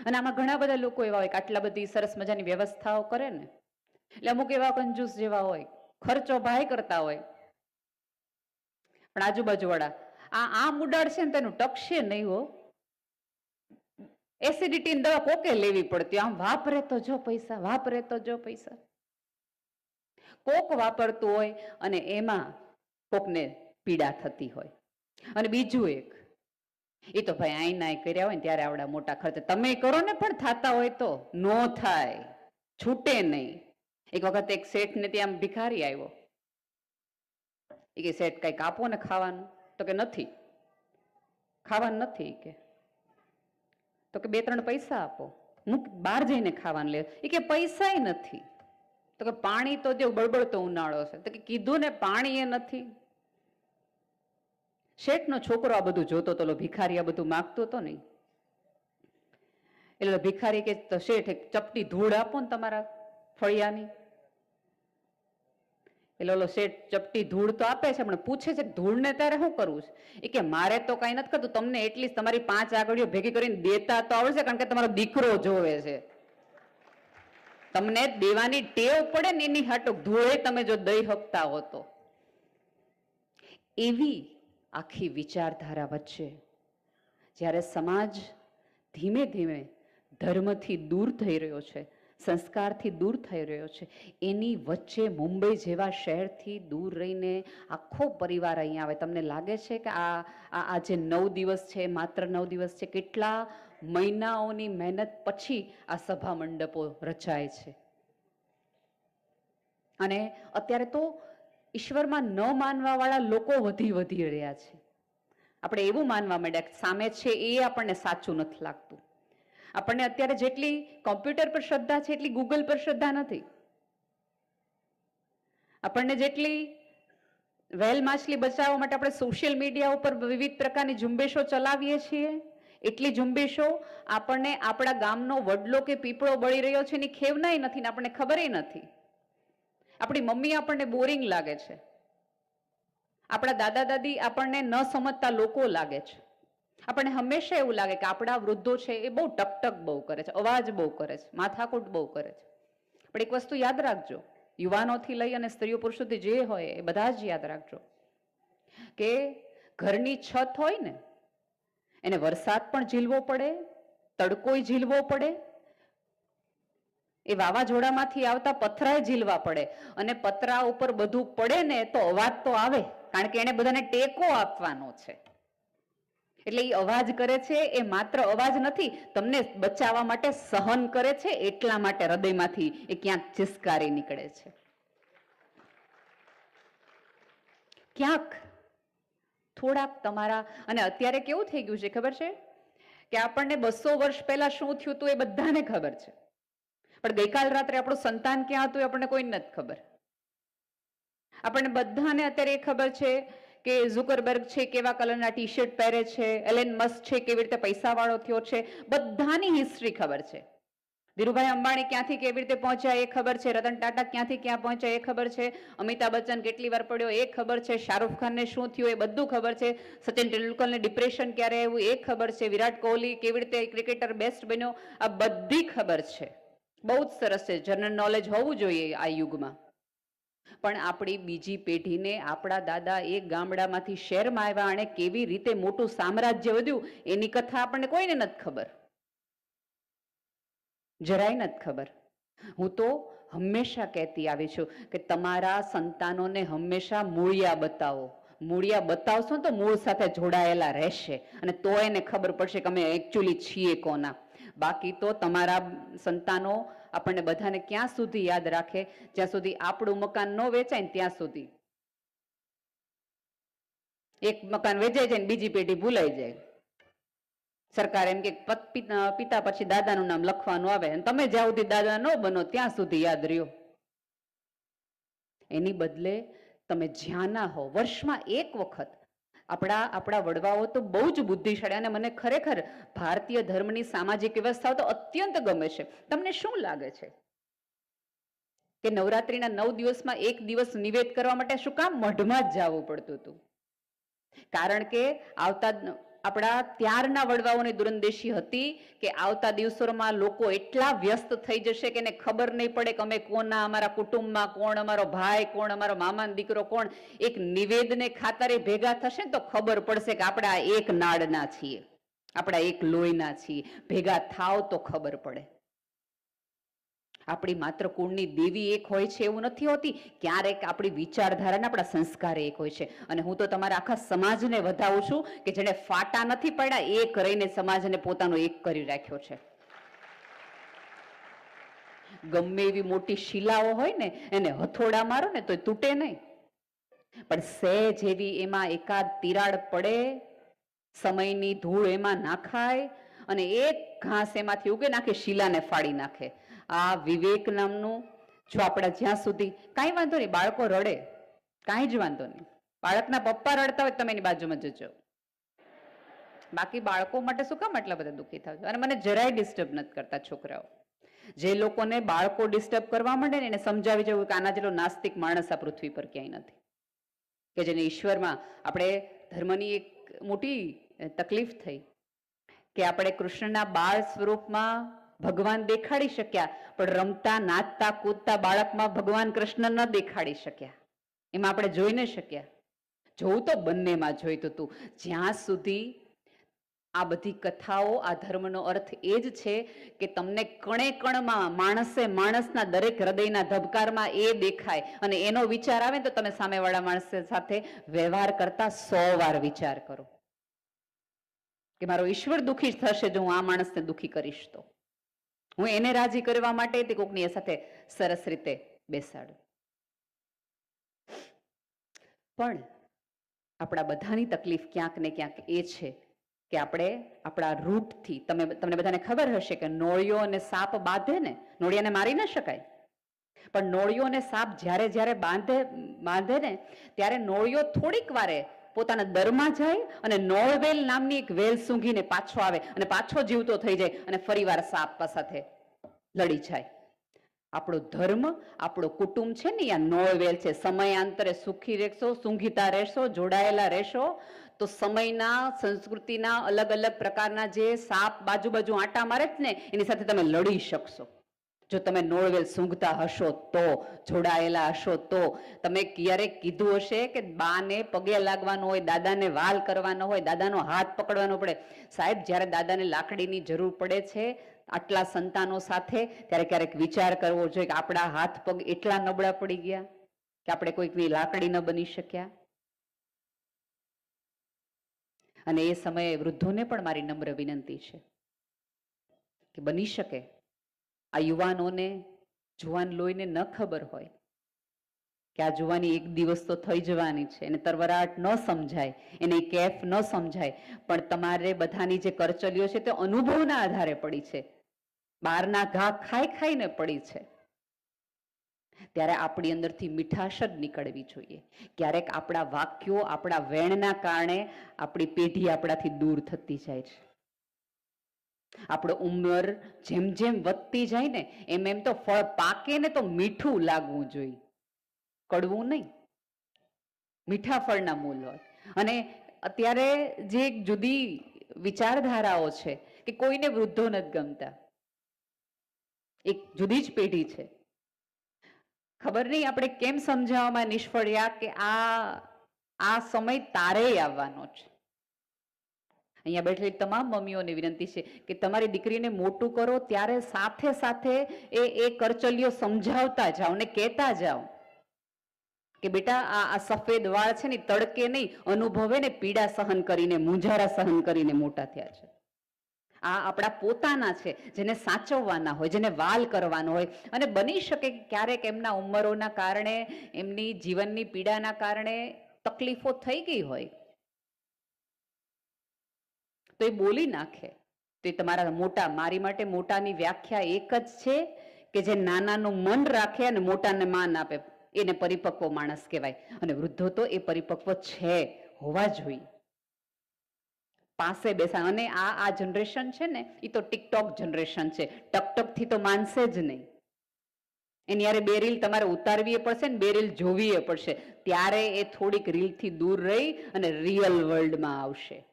અને આમાં ઘણા બધા લોકો એવા હોય કે આટલા બધી સરસ મજાની વ્યવસ્થાઓ કરે ને, એટલે અમુક એવા કંજૂસ જેવા હોય, ખર્ચો ભાઈ કરતા હોય, પણ આજુબાજુ વાળા આમ ઉડાડશે ને તેનું ટકશે નહીં હો. એસિડિટી ની દવા કોકે લેવી પડતી, આમ વાપરે તો જો પૈસા, વાપરે તો જો પૈસા. કોક વાપરતું હોય અને એમાં કોકને પીડા થતી હોય. અને બીજું એક, એ તો ભાઈ આઈ નાય કર્યા હોય ને ત્યારે આવડા મોટા ખર્ચ તમે કરો ને, પણ થતા હોય તો નો થાય, છૂટે નહીં. એક વખત એક શેઠ ને ત્યાં ભિખારી આવ્યો, એ કે શેઠ કઈક આપો ને ખાવાનું, તો કે નથી ખાવાનું નથી કે, તો કે 2-3 પૈસા આપો, હું બહાર જઈને ખાવાનું લે. એ કે પૈસા નથી, તો કે પાણી તો દેવ, બળબડતો ઉનાળો છે, તો કે કીધું ને પાણી એ નથી. શેઠ નો છોકરો આ બધું જોતો તો, ભિખારી આ બધું માગતો હતો નહીં. એટલે ભિખારી કે તો શેઠ એક ચપટી ધૂળ આપો ને તમારા ફળિયાની. એટલે ઓલો શેઠ ચપટી ધૂળ તો આપે છે, પણ પૂછે છે ધૂળ ને તારે શું કરવું છે? એ કે મારે તો કઈ નથી કરતું, તમને એટલીસ્ટ તમારી 5 આંગળીઓ ભેગી કરીને દેતા તો આવડશે, કારણ કે તમારો દીકરો જોવે છે. તમને દેવાની ટેવ પડે ને એની હાટું ધૂળે તમે જો દઈ શકતા હો તો. એવી આખી વિચારધારા વચ્ચે જ્યારે સમાજ ધીમે ધીમે ધર્મથી દૂર થઈ રહ્યો છે, સંસ્કારથી દૂર થઈ રહ્યો છે, એની વચ્ચે મુંબઈ જેવા શહેરથી દૂર રહીને આખો પરિવાર અહીંયા આવે. તમને લાગે છે કે આ જે 9 દિવસ છે, માત્ર 9 દિવસ છે, કેટલા મહિનાઓની મહેનત પછી આ સભા મંડપો રચાય છે. અને અત્યારે તો ઈશ્વરમાં ન માનવા વાળા લોકો વધી રહ્યા છે. આપણે એવું માનવા માંડ્યા કે સામે છે એ આપણને સાચું નથી લાગતું. આપણને અત્યારે જેટલી કોમ્પ્યુટર પર શ્રદ્ધા છે એટલી ગૂગલ પર શ્રદ્ધા નથી. આપણને જેટલી વેલ માછલી બચાવવા માટે આપણે સોશિયલ મીડિયા ઉપર વિવિધ પ્રકારની ઝુંબેશો ચલાવીએ છીએ, એટલી ઝુંબેશો આપણને આપણા ગામનો વડલો કે પીપળો બળી રહ્યો છે એની ખેવનાય નથી ને આપણને ખબર નથી. આપણી મમ્મી આપણને બોરિંગ લાગે છે, આપણા દાદા દાદી આપણને ન સમજતા લોકો લાગે છે. આપણને હંમેશા એવું લાગે કે આપણા વૃદ્ધો છે એ બહુ ટકટક બહુ કરે છે, અવાજ બહુ કરે છે, માથાકૂટ બહુ કરે છે. પણ એક વસ્તુ યાદ રાખજો, યુવાનોથી લઈ અને સ્ત્રીઓ પુરુષોથી જે હોય એ બધા જ યાદ રાખજો કે ઘરની છત હોય ને એને વરસાદ પણ ઝીલવો પડે, તડકોય ઝીલવો પડે, એ વાવાઝોડામાંથી આવતા પથરાય ઝીલવા પડે, અને પતરા ઉપર બધું પડે ને તો અવાજ તો આવે, કારણ કે એને બધાને ટેકો આપવાનો છે. એટલે એ અવાજ કરે છે એ માત્ર અવાજ નથી, તમને બચાવવા માટે સહન કરે છે, એટલા માટે હૃદયમાંથી એ ક્યાંક ચિસ્કારી નીકળે છે. ક્યાંક થોડાક તમારા, અને અત્યારે કેવું થઈ ગયું છે ખબર છે કે આપણને 200 વર્ષ પહેલા શું થયું હતું એ બધાને ખબર છે, પણ ગઈકાલ રાત્રે આપણું સંતાન ક્યાં હતું એ આપણને કોઈ નથી ખબર. આપણને બધાને અત્યારે એ ખબર છે કે ઝુકરબર્ગ છે કેવા કલરના ટી-શર્ટ પહેરે છે, એલેન મસ્ક છે કેવી રીતે પૈસા વાળો થયો છે, બધાની હિસ્ટ્રી ખબર છે. ધીરુભાઈ અંબાણી ક્યાંથી કેવી રીતે પહોંચ્યા એ ખબર છે, રતન ટાટા ક્યાંથી ક્યાં પહોંચ્યા એ ખબર છે, અમિતાભ બચ્ચન કેટલી વાર પડ્યો એ ખબર છે, શાહરૂખ ખાનને શું થયું એ બધું ખબર છે, સચિન તેંડુલકરને ડિપ્રેશન ક્યારે આવ્યું એ ખબર છે, વિરાટ કોહલી કેવી રીતે ક્રિકેટર બેસ્ટ બન્યો આ બધી ખબર છે. બહુ જ સરસ છે, જનરલ નોલેજ હોવું જોઈએ આ યુગમાં. પણ આપણી બીજી પેઢીને આપણા દાદા એક ગામડામાંથી શહેરમાં આવ્યા અને કેવી રીતે મોટું સામ્રાજ્ય વધ્યું એની કથા આપણને કોઈને નથી ખબર, જરાય નથી ખબર. હું તો હંમેશા કહેતી આવી છું કે તમારા સંતાનોને હંમેશા મૂળિયા બતાવો. મૂળિયા બતાવશો તો મૂળ સાથે જોડાયેલા રહેશે અને તો એને ખબર પડશે કે અમે એકચ્યુઅલી છીએ કોના. બાકી તો તમારા સંતાનો આપણને બધાને ક્યાં સુધી યાદ રાખે, જ્યાં સુધી આપણું મકાન ન વેચાય ને ત્યાં સુધી. એક મકાન વેચાઈ જાય ને બીજી પેઢી ભૂલાઈ જાય. સરકાર એમ કે પિતા પછી દાદાનું નામ લખવાનું આવે, અને તમે જ્યાં સુધી દાદા ન બનો ત્યાં સુધી યાદ રહ્યો. એની બદલે તમે જ્યાં ના હો, વર્ષમાં એક વખત આપણા વડવાઓ તો બહુ જ બુદ્ધિશાળી, અને મને ખરેખર ભારતીય ધર્મની સામાજિક વ્યવસ્થાઓ તો અત્યંત ગમે છે. તમને શું લાગે છે કે નવરાત્રીના 9 દિવસમાં એક દિવસ નિવેદ કરવા માટે શું કામ મઢમાં જ જવું પડતું હતું? કારણ કે આવતા આપણા ત્યારના વડવાઓની દૂરંદેશી હતી કે આવતા દિવસોમાં લોકો એટલા વ્યસ્ત થઈ જશે કે એને ખબર નહીં પડે કે અમે કોના, અમારા કુટુંબમાં કોણ, અમારો ભાઈ કોણ, અમારો મામાનો દીકરો કોણ. એક નિવેદને ખાતરે ભેગા થશે ને તો ખબર પડશે કે આપણે એક નાડના છીએ, આપણા એક લોહીના છીએ. ભેગા થાવ તો ખબર પડે. આપણી માત્ર કુળની દેવી એક હોય છે એવું નથી હોતી. ક્યારેક આપણી વિચારધારાના આપણા સંસ્કાર એક હોય છે. અને હું તો તમારા આખા સમાજને વધાવું છું કે જેને ફાટા નથી પડ્યા એક રહીને સમાજને પોતાનો એક કરી રાખ્યો છે. ગમે એવી મોટી શિલાઓ હોય ને એને હથોડા મારો ને તો તૂટે નહીં, પણ સહેજ એવી એમાં એકાદ તિરાડ પડે, સમયની ધૂળ એમાં નાખાય અને એક ઘાસ એમાંથી ઉગે નાખે, શિલાને ફાડી નાખે. આ વિવેક નામનું, જો આપણા જ્યાં સુધી કાંઈ વાંધો નહીં, બાળકો રડે, કાંઈ જ વાંધો નહીં, બાળકના પપ્પા રડતા હોય તમે એની બાજુમાં જજો, બાકી બાળકો માટે શું કામ આટલા બધા દુઃખી થાવ છો? અને મને જરાય ડિસ્ટર્બ નથી કરતા છોકરાઓ. જે લોકોને બાળકો ડિસ્ટર્બ કરવા માંડે ને એને સમજાવી જવું કે આના જેટલો નાસ્તિક માણસ આ પૃથ્વી પર ક્યાંય નથી, કે જેને ઈશ્વરમાં, આપણે ધર્મની એક મોટી તકલીફ થઈ કે આપણે કૃષ્ણના બાળ સ્વરૂપમાં ભગવાન દેખાડી શક્યા, પણ રમતા નાચતા કૂદતા બાળકમાં ભગવાન કૃષ્ણ ન દેખાડી શક્યા. એમાં આપણે જોઈ ન શક્યા. જોવું તો બંનેમાં જોઈતું હતું. જ્યાં સુધી આ બધી કથાઓ, આ ધર્મનો અર્થ એ જ છે કે તમને કણે કણમાં માણસના દરેક હૃદયના ધબકારમાં એ દેખાય અને એનો વિચાર આવે તો તમે સામેવાળા માણસ સાથે વ્યવહાર કરતા 100 વાર વિચાર કરો કે મારો ઈશ્વર દુઃખી થશે જો હું આ માણસને દુઃખી કરીશ, તો હું એને રાજી કરવા માટે તે કોકની સાથે સરસ રીતે બેસાડું. પણ આપણા બધાની તકલીફ ક્યાંક ને ક્યાંક એ છે કે આપણે આપણા રૂટથી, તમને બધાને ખબર હશે કે નોળિયો અને સાપ બાંધે ને, નોળિયાને મારી ન શકાય, પણ નોળિયો અને સાપ જ્યારે જ્યારે બાંધે ને ત્યારે નોળિયો થોડીક વારે પોતાના દરમાં જાય અને નોળવેલ નામની એક વેલ સૂંઘીને પાછો આવે અને પાછો જીવતો થઈ જાય અને ફરીવાર સાપ સાથે લડી જાય. આપણો ધર્મ, આપણો કુટુંબ છે ને આ નોળવેલ છે. સમયાંતરે સુખી રહેશો, સૂંઘીતા રહેશો, જોડાયેલા રહેશો તો સમયના, સંસ્કૃતિના અલગ અલગ પ્રકારના જે સાપ બાજુ આંટા મારે જ ને એની સાથે તમે લડી શકશો. જો તમે નોળવેલ સૂંઘતા હશો તો, જોડાયેલા હશો તો. તમે ક્યારેક કીધું હશે કે બાને પગે લાગવાનું હોય, દાદાને વાલ કરવાનો હોય, દાદાનો હાથ પકડવાનો પડે. સાહેબ, જ્યારે દાદાને લાકડીની જરૂર પડે છે આટલા સંતાનો સાથે, ત્યારે ક્યારેક વિચાર કરવો જોઈએ કે આપણા હાથ પગ એટલા નબળા પડી ગયા કે આપણે કોઈકની લાકડી ન બની શક્યા. અને એ સમયે વૃદ્ધોને પણ મારી નમ્ર વિનંતી છે કે બની શકે આ યુવાનોને, જુવાન લોહીને ન ખબર હોય કે આ જુવાની એક દિવસ તો થઈ જવાની છે, એને તરવરાટ ન સમજાય, એને કેફ ન સમજાય, પણ તમારે બધાની જે કરચલીઓ છે તે અનુભવના આધારે પડી છે, બહારના ઘા ખાઈને પડી છે. ત્યારે આપણી અંદરથી મીઠાશ જ નીકળવી જોઈએ. ક્યારેક આપણા વાક્યો, આપણા વેણના કારણે આપણી પેઢી આપણાથી દૂર થતી જાય છે. આપણો ઉંમર જેમ જેમ વધતી જાય ને એમ તો ફળ પાકે ને તો મીઠું લાગવું જોઈએ, કડવું નહીં. મીઠા ફળના મૂલ હોય. અને અત્યારે જે જુદી વિચારધારાઓ છે કે કોઈને વૃદ્ધો નથી ગમતા, એક જુદી જ પેઢી છે. ખબર નહીં આપણે કેમ સમજાવવામાં નિષ્ફળ રહ્યા કે આ સમય તારેય આવવાનો છે. અહીંયા બેઠેલી તમામ મમ્મીઓને વિનંતી છે કે તમારી દીકરીને મોટું કરો ત્યારે સાથે સાથે એ કરચલીઓ સમજાવતા જાઓ ને કહેતા જાઓ કે બેટા આ સફેદ વાળ છે ને તડકે નહીં, અનુભવે ને પીડા સહન કરીને, મૂંઝારા સહન કરીને મોટા થયા છે. આ આપણા પોતાના છે જેને સાચવવાના હોય, જેને વાલ કરવાનો હોય. અને બની શકે કે ક્યારેક એમના ઉંમરોના કારણે, એમની જીવનની પીડાના કારણે તકલીફો થઈ ગઈ હોય તો એ બોલી નાખે. તો એ તમારા મોટા, મારી માટે મોટાની વ્યાખ્યા એક જ છે કે જે નાનાનું મન રાખે અને મોટાને માન આપે, એને પરિપક્વ માણસ કહેવાય. અને વૃદ્ધો તો એ પરિપક્વ છે, હોવા જોઈએ, પાસે બેસા. અને આ જનરેશન છે ને એ તો ટિકટોક જનરેશન છે. ટકટકથી તો માનશે જ નહીં. એની યારે 2 રીલ તમારે ઉતારવી પડશે ને 2 રીલ જોવી પડશે, ત્યારે એ થોડીક રીલથી દૂર રહી અને રિયલ વર્લ્ડમાં આવશે.